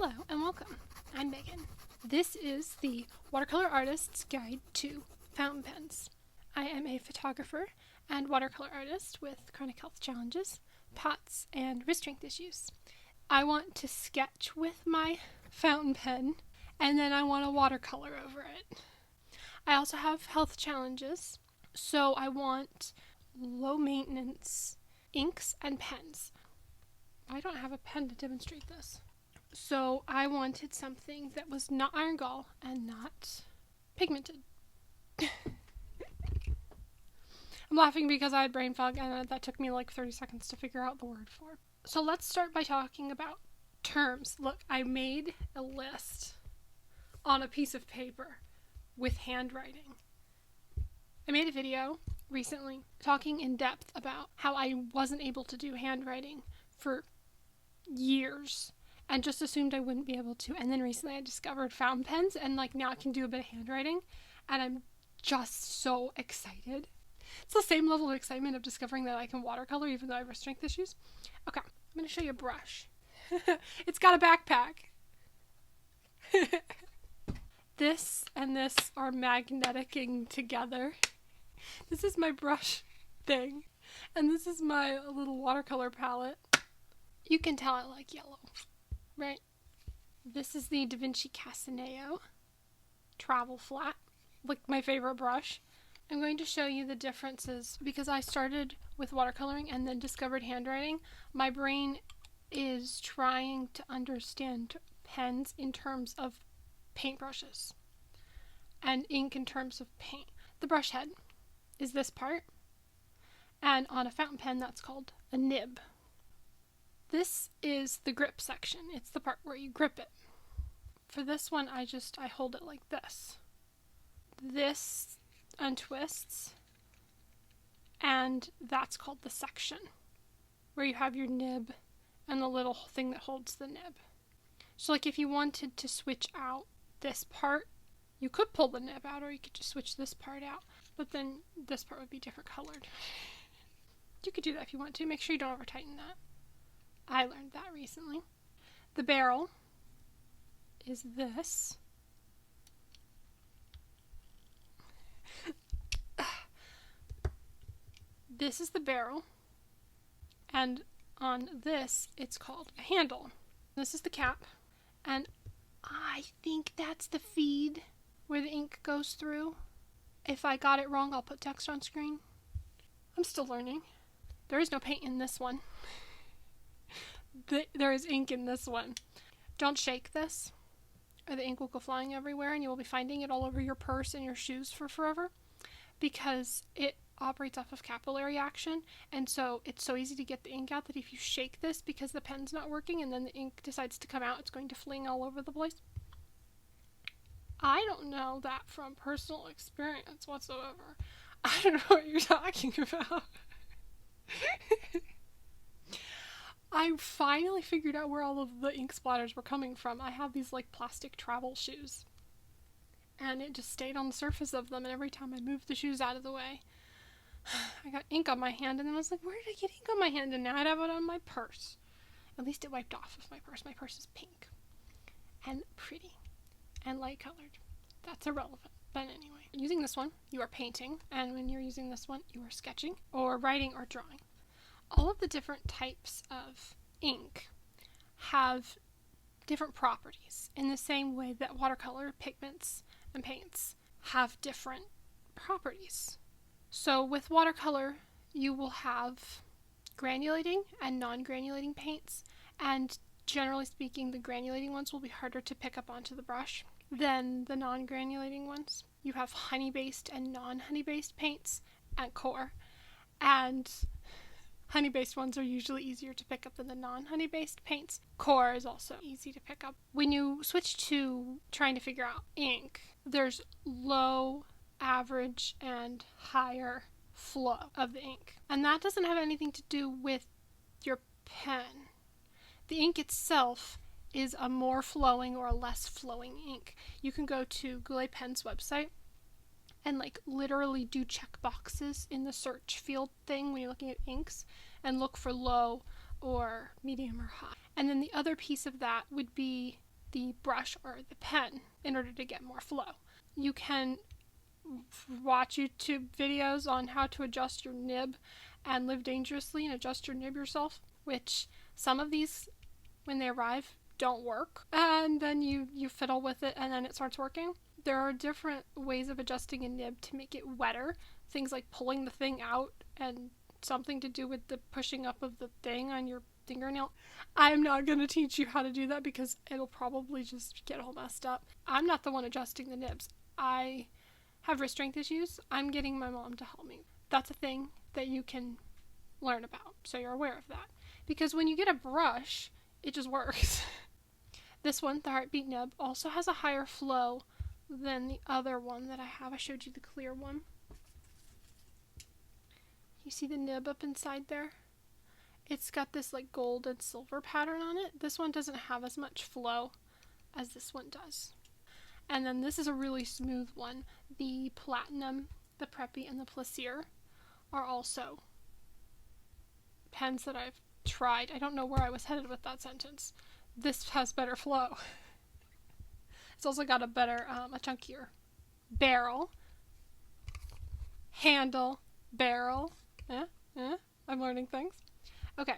Hello and welcome. I'm Megan. This is the Watercolor Artist's Guide to Fountain Pens. I am a photographer and watercolor artist with chronic health challenges, POTS, and wrist strength issues. I want to sketch with my fountain pen and then I want to watercolor over it. I also have health challenges, so I want low maintenance inks and pens. I don't have a pen to demonstrate this. So I wanted something that was not iron gall and not pigmented. I'm laughing because I had brain fog and that took me like 30 seconds to figure out the word for. So let's start by talking about terms. Look, I made a list on a piece of paper with handwriting. I made a video recently talking in depth about how I wasn't able to do handwriting for years and just assumed I wouldn't be able to. And then recently I discovered fountain pens and now I can do a bit of handwriting and I'm just so excited. It's the same level of excitement of discovering that I can watercolor even though I have wrist strength issues. Okay, I'm going to show you a brush. It's got a backpack. This and this are magneticing together. This is my brush thing. And this is my little watercolor palette. You can tell I like yellow, right? This is the Da Vinci Casineo travel flat, like my favorite brush. I'm going to show you the differences because I started with watercoloring and then discovered handwriting. My brain is trying to understand pens in terms of paintbrushes and ink in terms of paint. The brush head is this part, and on a fountain pen that's called a nib. This is the grip section. It's the part where you grip it. For this one, I hold it like this. This untwists, and that's called the section, where you have your nib and the little thing that holds the nib. So like if you wanted to switch out this part, you could pull the nib out, or you could just switch this part out, but then this part would be different colored. You could do that if you want to. Make sure you don't over tighten that. I learned that recently. The barrel is this. This is the barrel, and on this it's called a handle. This is the cap, and I think that's the feed where the ink goes through. If I got it wrong, I'll put text on screen. I'm still learning. There is no paint in this one. There is ink in this one. Don't shake this, or the ink will go flying everywhere and you will be finding it all over your purse and your shoes for forever, because it operates off of capillary action, and so it's so easy to get the ink out that if you shake this because the pen's not working and then the ink decides to come out, it's going to fling all over the place. I don't know that from personal experience whatsoever. I don't know what you're talking about. I finally figured out where all of the ink splatters were coming from. I have these like plastic travel shoes, and it just stayed on the surface of them, and every time I moved the shoes out of the way, I got ink on my hand, and then I was like, where did I get ink on my hand? And now I'd have it on my purse. At least it wiped off of my purse. My purse is pink and pretty and light colored. That's irrelevant. But anyway, using this one, you are painting, and when you're using this one, you are sketching or writing or drawing. All of the different types of ink have different properties in the same way that watercolor, pigments, and paints have different properties. So with watercolor, you will have granulating and non-granulating paints, and generally speaking, the granulating ones will be harder to pick up onto the brush than the non-granulating ones. You have honey-based and non-honey-based paints and core, and honey-based ones are usually easier to pick up than the non-honey-based paints. Core is also easy to pick up. When you switch to trying to figure out ink, there's low, average, and higher flow of the ink. And that doesn't have anything to do with your pen. The ink itself is a more flowing or a less flowing ink. You can go to Goulet Pen's website and literally do check boxes in the search field thing when you're looking at inks and look for low or medium or high. And then the other piece of that would be the brush or the pen in order to get more flow. You can watch YouTube videos on how to adjust your nib and live dangerously and adjust your nib yourself, which some of these, when they arrive, don't work. And then you fiddle with it and then it starts working. There are different ways of adjusting a nib to make it wetter. Things like pulling the thing out and something to do with the pushing up of the thing on your fingernail. I'm not going to teach you how to do that because it'll probably just get all messed up. I'm not the one adjusting the nibs. I have wrist strength issues. I'm getting my mom to help me. That's a thing that you can learn about, so you're aware of that. Because when you get a brush, it just works. This one, the Heartbeat nib, also has a higher flow than the other one that I have. I showed you the clear one. You see the nib up inside there? It's got this like gold and silver pattern on it. This one doesn't have as much flow as this one does. And then this is a really smooth one. The Platinum, the Preppy, and the Plaisir are also pens that I've tried. I don't know where I was headed with that sentence. This has better flow. It's also got a better, a chunkier barrel, handle, barrel. I'm learning things. Okay.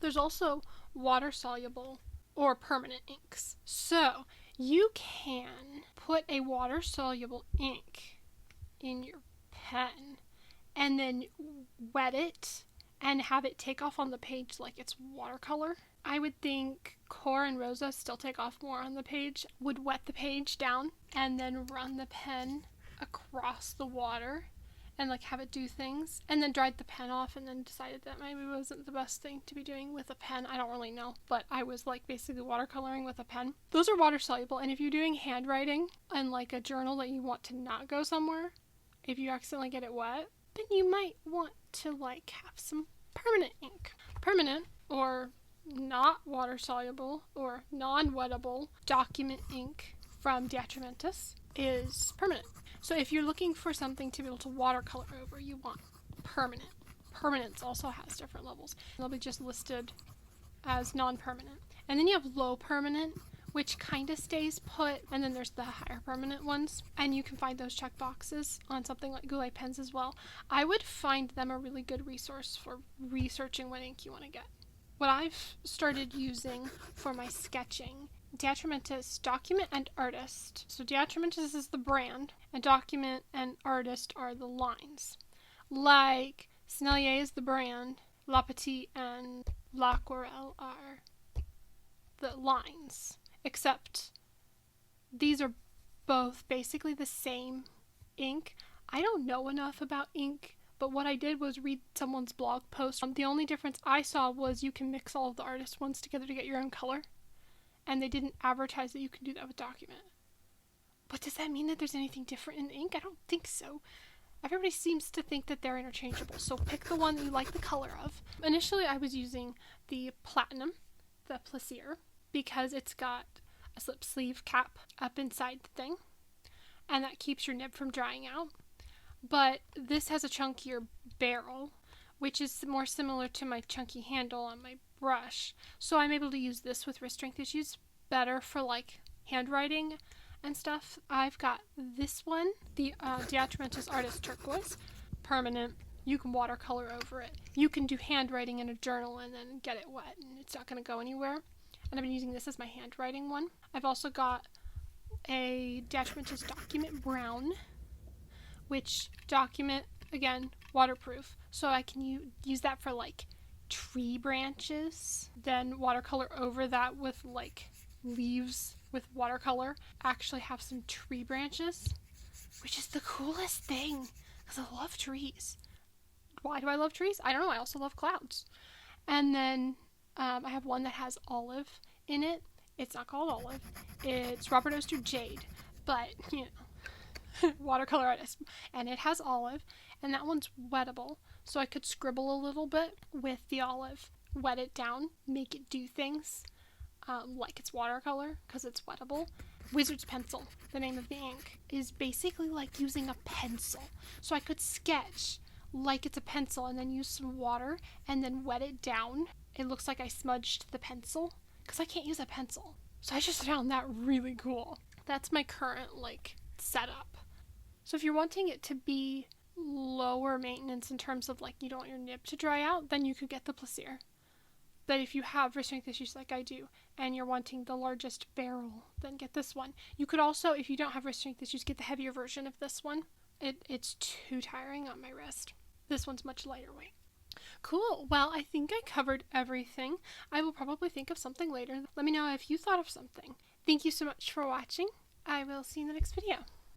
There's also water-soluble or permanent inks. So, you can put a water-soluble ink in your pen and then wet it and have it take off on the page like it's watercolor. I would think Core and Rosa still take off more on the page, would wet the page down and then run the pen across the water and like have it do things, and then dried the pen off and then decided that maybe it wasn't the best thing to be doing with a pen. I don't really know, but I was like basically watercoloring with a pen. Those are water soluble, and if you're doing handwriting and like a journal that you want to not go somewhere, if you accidentally get it wet, then you might want to like have some permanent ink. Permanent or not water soluble or non-wettable document ink from Deatramentis is permanent. So if you're looking for something to be able to watercolor over, you want permanent. Permanence also has different levels. They'll be just listed as non-permanent. And then you have low permanent, which kind of stays put, and then there's the higher permanent ones, and you can find those check boxes on something like Goulet pens as well. I would find them a really good resource for researching what ink you want to get. What I've started using for my sketching, Deatramentis Document and Artist. So Deatramentis is the brand, and Document and Artist are the lines. Like Sennelier is the brand, La Petite and L'Aquarelle are the lines. Except these are both basically the same ink. I don't know enough about ink, but what I did was read someone's blog post. The only difference I saw was you can mix all of the artist ones together to get your own color. And they didn't advertise that you can do that with Document. But does that mean that there's anything different in ink? I don't think so. Everybody seems to think that they're interchangeable, so pick the one that you like the color of. Initially, I was using the Platinum, the Plaisir, because it's got a slip sleeve cap up inside the thing, and that keeps your nib from drying out. But this has a chunkier barrel, which is more similar to my chunky handle on my brush. So I'm able to use this with wrist strength issues better for like handwriting and stuff. I've got this one, the Deatramentis Artist Turquoise, permanent. You can watercolor over it. You can do handwriting in a journal and then get it wet and it's not going to go anywhere. And I've been using this as my handwriting one. I've also got a Deatramentis Document Brown, which Document, again, waterproof. So I can use that for like tree branches, then watercolor over that with like leaves with watercolor. Actually have some tree branches, which is the coolest thing because I love trees. Why do I love trees? I don't know. I also love clouds. And then I have one that has olive in it. It's not called olive. It's Robert Oster Jade, but you know, watercolor artist. And it has olive, and that one's wettable. So I could scribble a little bit with the olive, wet it down, make it do things like it's watercolor because it's wettable. Wizard's Pencil, the name of the ink, is basically like using a pencil. So I could sketch like it's a pencil and then use some water and then wet it down. It looks like I smudged the pencil because I can't use a pencil. So I just found that really cool. That's my current like setup. So if you're wanting it to be lower maintenance in terms of like you don't want your nib to dry out, then you could get the plaisir. But if you have wrist strength issues like I do, and you're wanting the largest barrel, then get this one. You could also, if you don't have wrist strength issues, get the heavier version of this one. It's too tiring on my wrist. This one's much lighter weight. Cool. Well, I think I covered everything. I will probably think of something later. Let me know if you thought of something. Thank you so much for watching. I will see you in the next video.